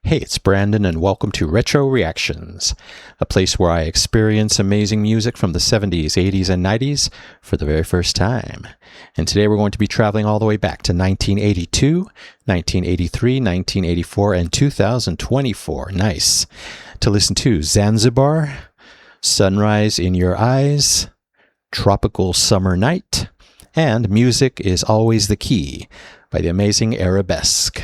Hey, it's Brandon, and welcome to Retro Reactions, a place where I experience amazing music from the 70s, 80s, and 90s for the very first time. And today we're going to be traveling all the way back to 1982, 1983, 1984, and 2024. Nice. To listen to Zanzibar, Sunrise in Your Eyes, Tropical Summer Night, and Music is Always the Key by the amazing Arabesque.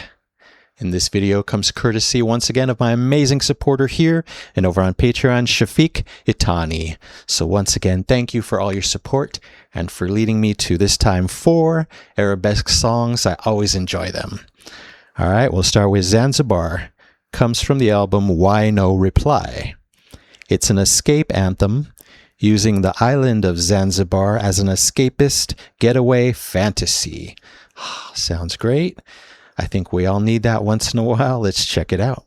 And this video comes courtesy once again of my amazing supporter here and over on Patreon, Shafiq Itani. So once again, thank you for all your support and for leading me to this time 4 Arabesque songs. I always enjoy them. All right, we'll start with Zanzibar. Comes from the album Why No Reply. It's an escape anthem using the island of Zanzibar as an escapist getaway fantasy. Sounds great. I think we all need that once in a while. Let's check it out.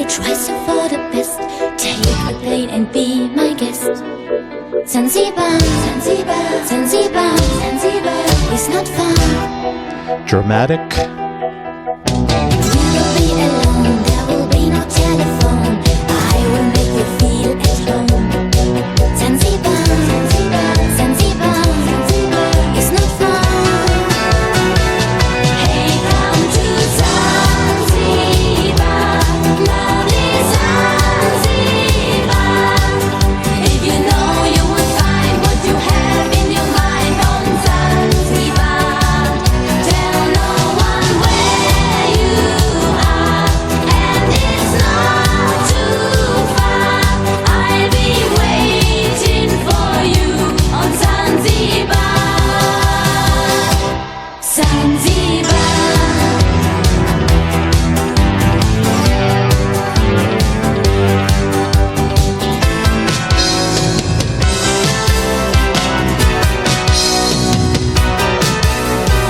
Try so for the best. Take the plane and be my guest. Zanzibar, Zanzibar, Zanzibar, Zanzibar is not far. Dramatic. You will be alone, there will be no telephone. I will make you feel at home. Zanzibar, Zanzibar, Zanzibar, Zanzibar is not far. Hey, come to Zanzibar, lovely Zanzibar. If you know, you will find what you have in your mind on Zanzibar. Tell no one where you are, and it's not too far. I'll be waiting for you on Zanzibar. Zanzibar.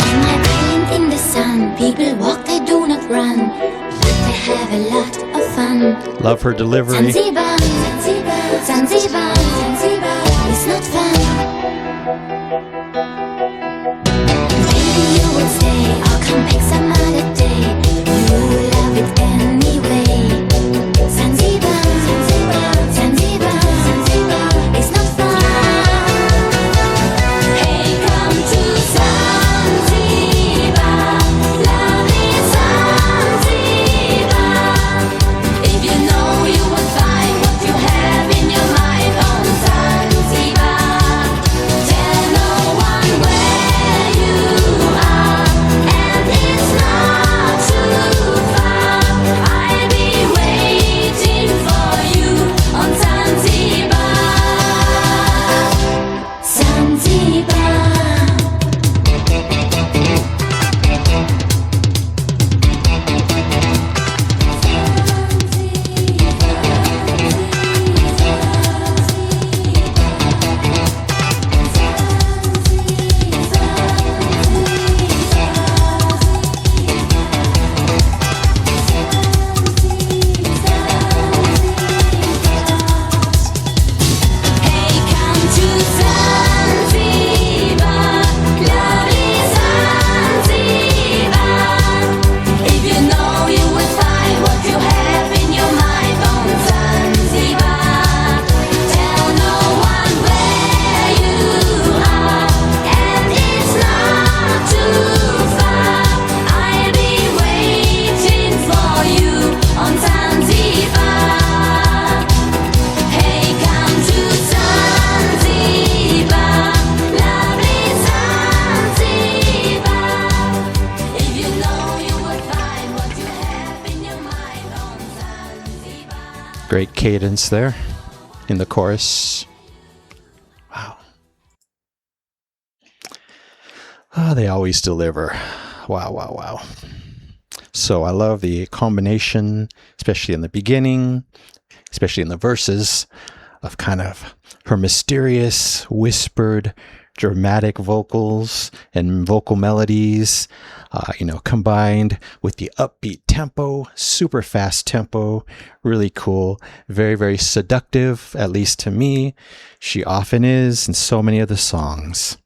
On my island in the sun, people walk, they do not run, but they have a lot of fun. Love her delivery. Zanzibar, Zanzibar, Zanzibar, Zanzibar is not fun. Maybe you will stay or come back some other day. You will love it anyway. Zanzibar, Zanzibar, Zanzibar, Zanzibar is not fun. Hey, come to Zanzibar, lovely Zanzibar. If you know, you will find what you have in your mind on Zanzibar. Tell no one where you are, and it's not too far. I'll be waiting for you on Zanzibar. Zanzibar. Hey, come to Zanzibar, lovely Zanzibar. If you know, you will find what you have in your mind on Zanzibar. Tell no one where you are, and it's not too far. I'll be waiting for you on Zanzibar. Hey, come to Zanzibar, lovely Zanzibar. If you know, you will find what you have in your mind on Zanzibar. Great cadence there in the chorus. Wow. They always deliver. Wow, wow, wow. So I love the combination, especially in the beginning, especially in the verses, of kind of her mysterious, whispered, dramatic vocals and vocal melodies, combined with the upbeat tempo, super fast tempo, really cool, very, very seductive, at least to me. She often is in so many of the songs.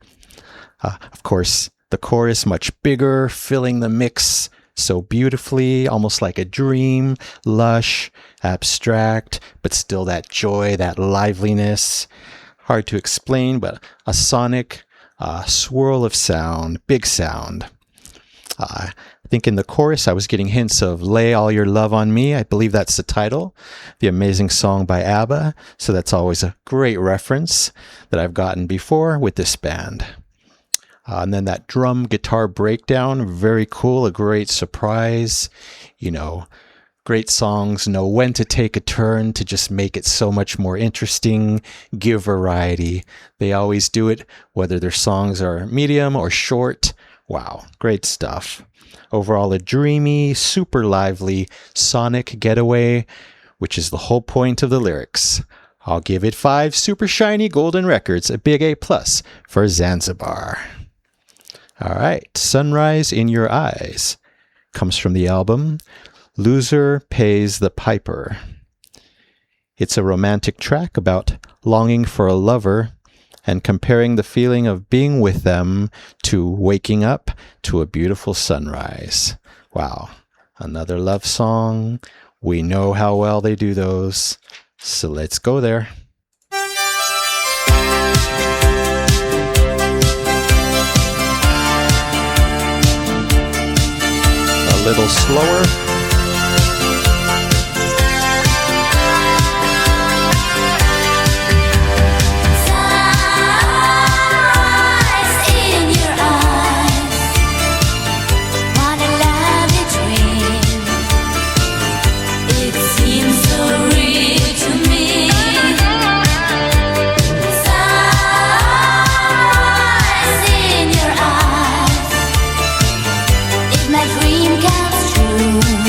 Of course, the chorus much bigger, filling the mix so beautifully, almost like a dream, lush, abstract, but still that joy, that liveliness. Hard to explain, but a sonic swirl of sound, big sound. I think in the chorus I was getting hints of Lay All Your Love on Me. I believe that's the title, the amazing song by ABBA. So that's always a great reference that I've gotten before with this band. And then that drum guitar breakdown, very cool, a great surprise. Great songs know when to take a turn to just make it so much more interesting, give variety. They always do it, whether their songs are medium or short. Wow, great stuff. Overall, a dreamy, super lively sonic getaway, which is the whole point of the lyrics. I'll give it 5 super shiny golden records, a big A+ for Zanzibar. All right, Sunrise in Your Eyes comes from the album Loser Pays the Piper. It's a romantic track about longing for a lover and comparing the feeling of being with them to waking up to a beautiful sunrise. Wow, another love song. We know how well they do those, so let's go there. A little slower. Dream comes true.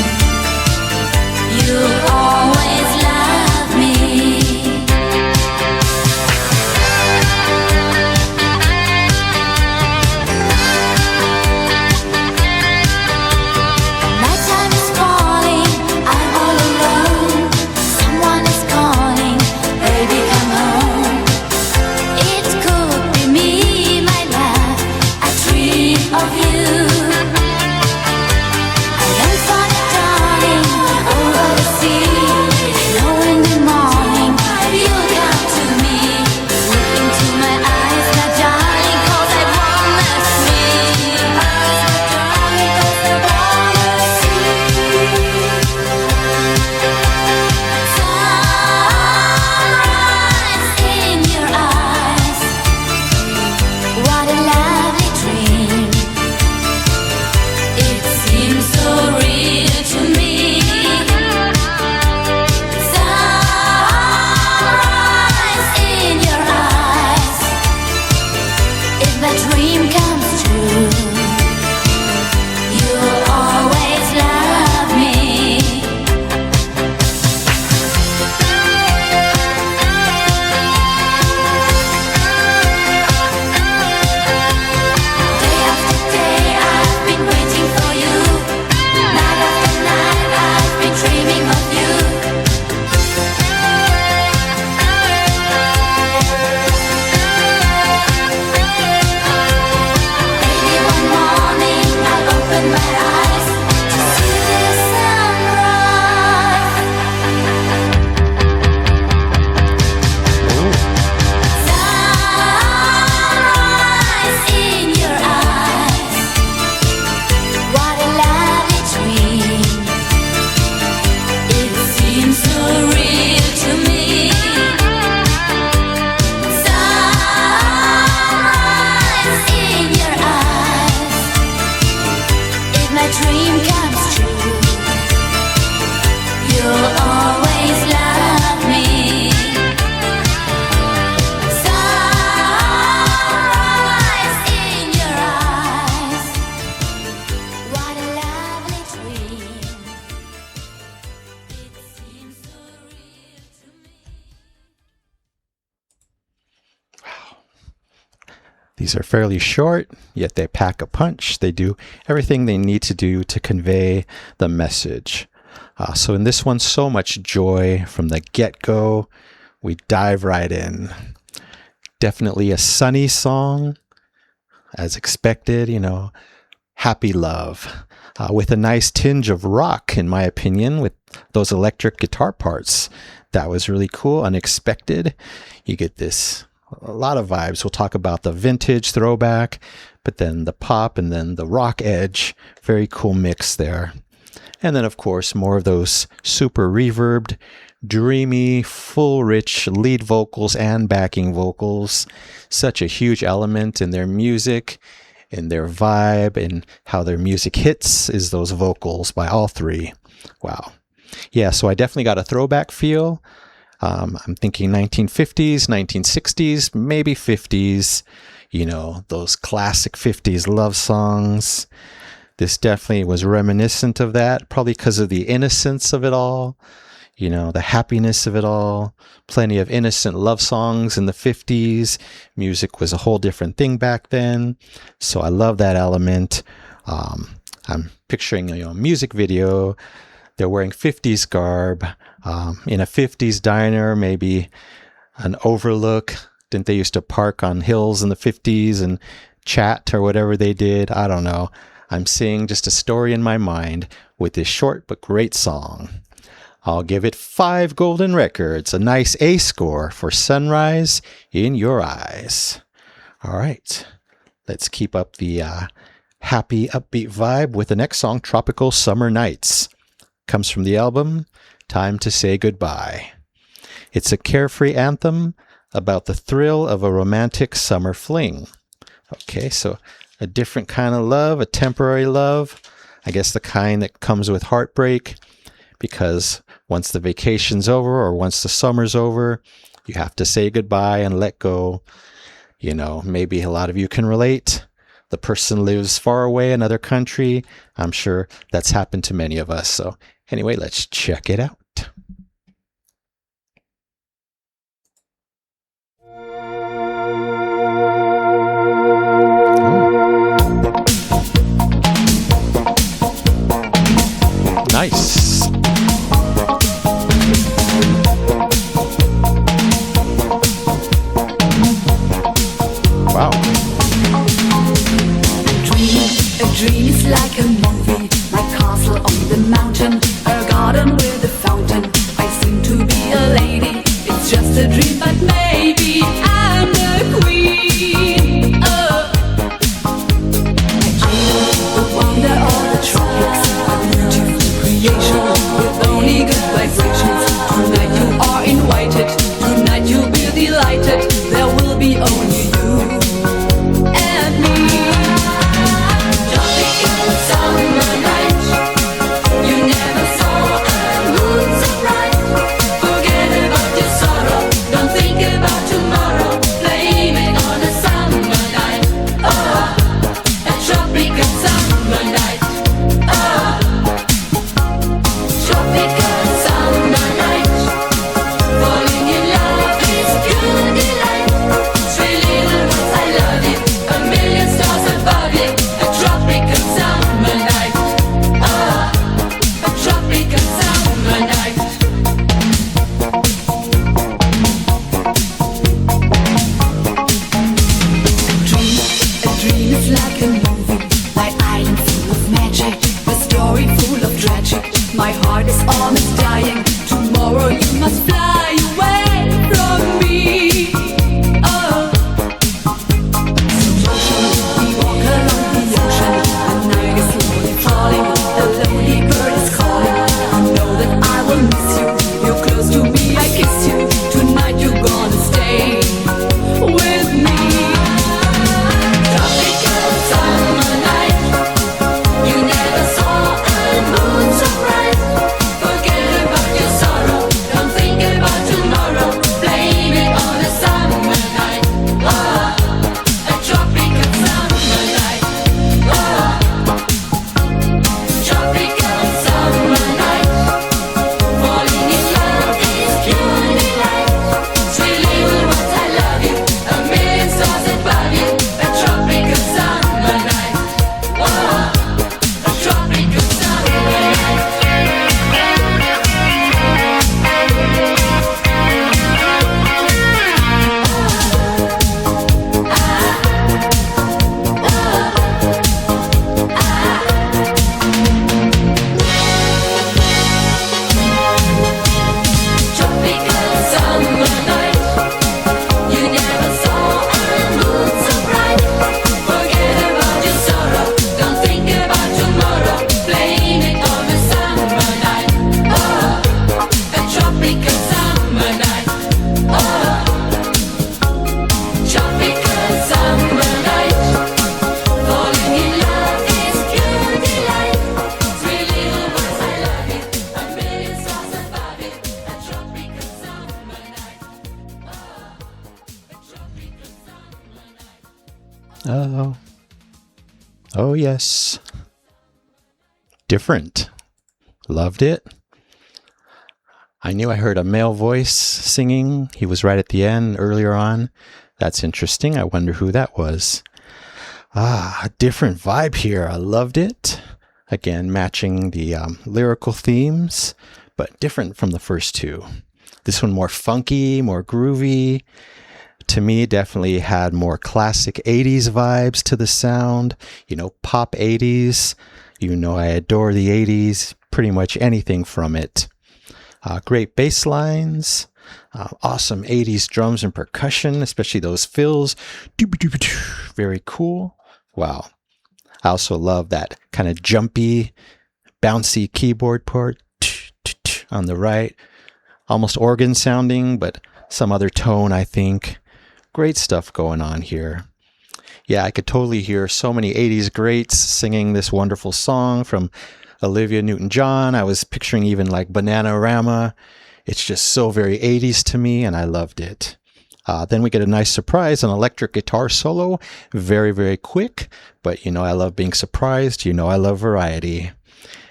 These are fairly short, yet they pack a punch. They do everything they need to do to convey the message. So in this one, so much joy from the get-go. We dive right in. Definitely a sunny song, as expected, you know, happy love, with a nice tinge of rock, in my opinion, with those electric guitar parts. That was really cool, unexpected. You get this, a lot of vibes. We'll talk about the vintage throwback, but then the pop and then the rock edge. Very cool mix there. And then, of course, more of those super reverbed, dreamy, full, rich lead vocals and backing vocals. Such a huge element in their music, in their vibe, and how their music hits is those vocals by all three. Wow. Yeah, so I definitely got a throwback feel. I'm thinking 1950s, 1960s, maybe 50s, you know, those classic 50s love songs. This definitely was reminiscent of that, probably because of the innocence of it all, you know, the happiness of it all. Plenty of innocent love songs in the 50s. Music was a whole different thing back then. So I love that element. I'm picturing, you know, a music video. They're wearing 50s garb in a 50s diner, maybe an overlook. Didn't they used to park on hills in the 50s and chat or whatever they did? I don't know. I'm seeing just a story in my mind with this short but great song. I'll give it 5 golden records, a nice A score for Sunrise in Your Eyes. All right, let's keep up the happy, upbeat vibe with the next song, Tropical Summer Nights. Comes from the album Time to Say Goodbye. It's a carefree anthem about the thrill of a romantic summer fling. Okay, so a different kind of love, a temporary love. I guess the kind that comes with heartbreak, because once the vacation's over or once the summer's over, you have to say goodbye and let go. You know, maybe a lot of you can relate. The person lives far away, another country. I'm sure that's happened to many of us. So anyway, let's check it out. Nice. Wow. A dream is like a movie, my castle on the mountain, a garden with a fountain, Oh. Oh, yes. Different. Loved it. I knew I heard a male voice singing. He was right at the end earlier on. That's interesting. I wonder who that was. A different vibe here. I loved it. Again, matching the lyrical themes, but different from the first two. This one more funky, more groovy. To me, definitely had more classic 80s vibes to the sound. You know, pop 80s. You know, I adore the 80s. Pretty much anything from it. Great bass lines. Awesome 80s drums and percussion, especially those fills. Very cool. Wow. I also love that kind of jumpy, bouncy keyboard part on the right. Almost organ sounding, but some other tone, I think. Great stuff going on here. Yeah, I could totally hear so many 80s greats singing this wonderful song from Olivia Newton-John. I was picturing even like Bananarama. It's just so very 80s to me, and I loved it. Then we get a nice surprise, an electric guitar solo. Very, very quick, but you know I love being surprised. You know I love variety.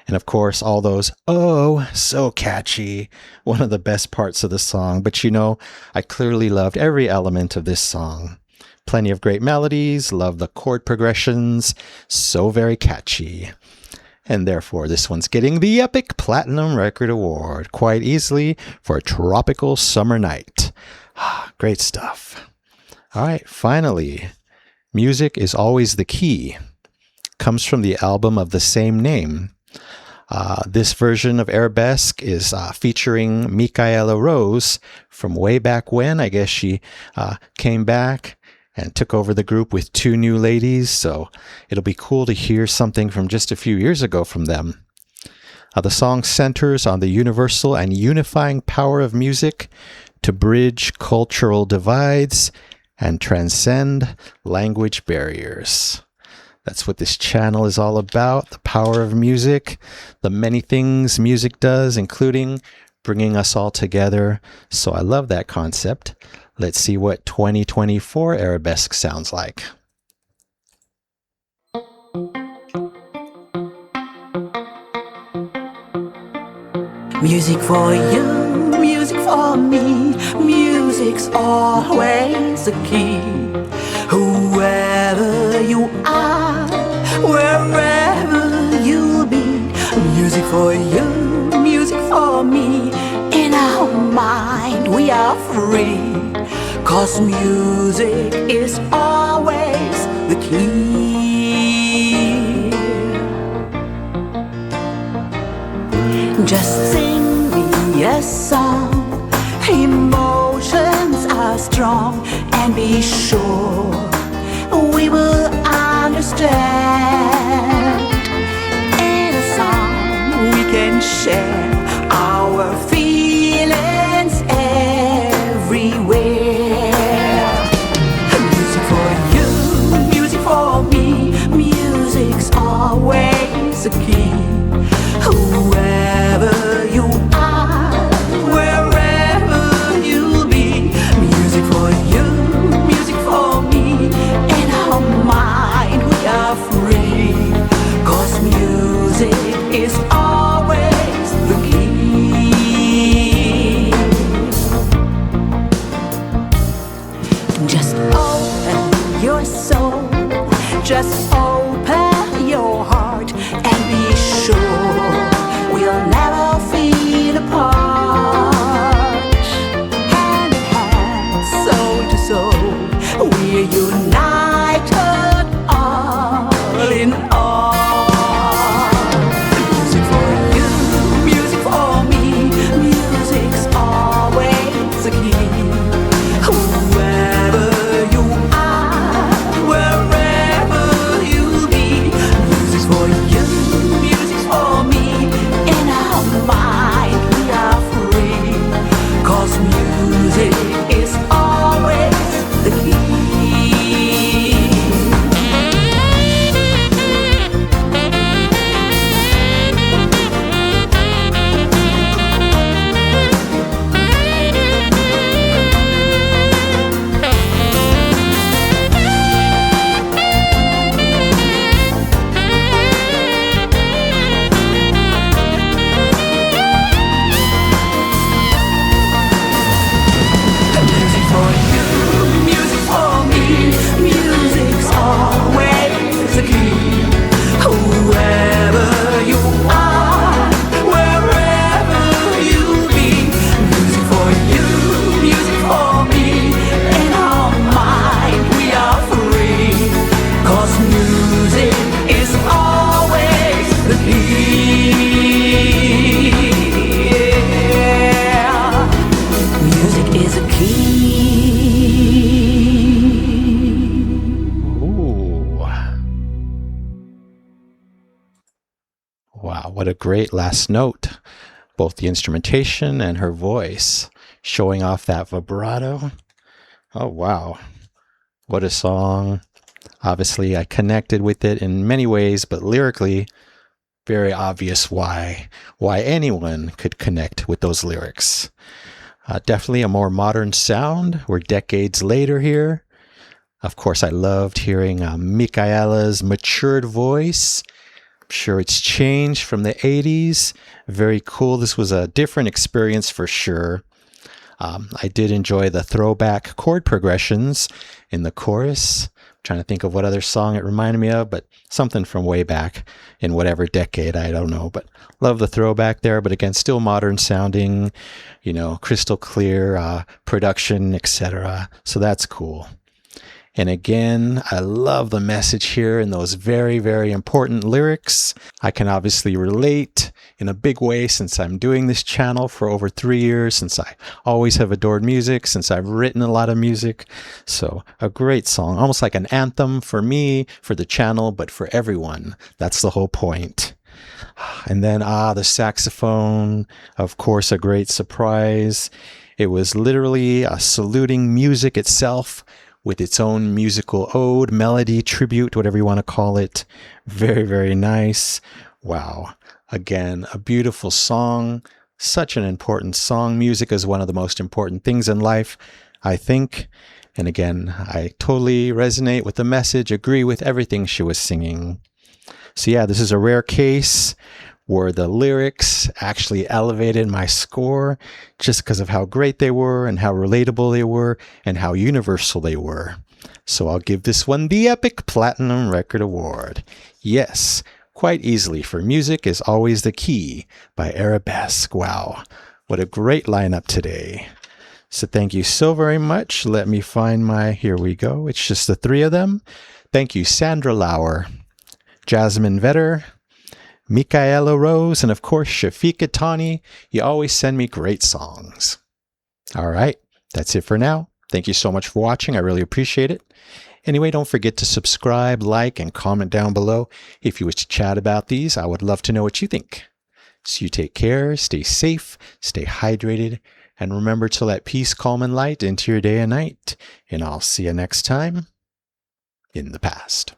And of course, all those, oh, so catchy. One of the best parts of the song. But you know, I clearly loved every element of this song. Plenty of great melodies, love the chord progressions, so very catchy. And therefore, this one's getting the Epic Platinum Record Award quite easily for a tropical summer night. Great stuff. All right, finally, Music is Always the Key. Comes from the album of the same name. This version of Arabesque is featuring Micaela Rose from way back when. I guess she came back and took over the group with two new ladies, so it'll be cool to hear something from just a few years ago from them. The song centers on the universal and unifying power of music to bridge cultural divides and transcend language barriers. That's what this channel is all about, the power of music, the many things music does, including bringing us all together. So I love that concept. Let's see what 2024 Arabesque sounds like. Music for you, music for me, music's always the key. Whoever you are, wherever you'll be, music for you, music for me. In our mind we are free, 'cause music is always the key. Just sing me a song, emotions are strong, and be sure we will understand. In a song we can share our feelings everywhere. Music for you, music for me, music's always the key. Whoever you are, wherever you'll be, music for you, music for me. In our mind we are free, 'cause music is always the key. Just open your soul, just open your heart, and be sure we'll never feel apart. Hand in hand, soul to soul, we're united all in all. Music for you, music for me, music's always the key. Whoever you are, wherever you'll be, what a great last note. Both the instrumentation and her voice showing off that vibrato. Oh, wow. What a song. Obviously, I connected with it in many ways, but lyrically, very obvious why anyone could connect with those lyrics. Definitely a more modern sound. We're decades later here. Of course, I loved hearing Micaela's matured voice. I'm sure it's changed from the 80s. Very cool. This was a different experience for sure. I did enjoy the throwback chord progressions in the chorus. I'm trying to think of what other song it reminded me of, but something from way back in whatever decade, I don't know. But love the throwback there, but again, still modern sounding, crystal clear production, etc. So that's cool. And again, I love the message here in those very, very important lyrics. I can obviously relate in a big way since I'm doing this channel for over 3 years, since I always have adored music, since I've written a lot of music. So a great song, almost like an anthem for me, for the channel, but for everyone. That's the whole point. And then, the saxophone, of course, a great surprise. It was literally saluting music itself, with its own musical ode, melody, tribute, whatever you want to call it. Very, very nice. Wow. Again, a beautiful song. Such an important song. Music is one of the most important things in life, I think. And again, I totally resonate with the message, agree with everything she was singing. So yeah, this is a rare case where the lyrics actually elevated my score just because of how great they were and how relatable they were and how universal they were. So I'll give this one the Epic Platinum Record Award. Yes, quite easily, for Music is Always the Key by Arabesque. Wow, what a great lineup today. So thank you so very much. Let me find here we go. It's just the 3 of them. Thank you, Sandra Lauer, Jasmine Vetter, Micaela Rose, and of course, Shafika Tani. You always send me great songs. All right, that's it for now. Thank you so much for watching. I really appreciate it. Anyway, don't forget to subscribe, like, and comment down below if you wish to chat about these. I would love to know what you think. So you take care, stay safe, stay hydrated, and remember to let peace, calm, and light into your day and night. And I'll see you next time in the past.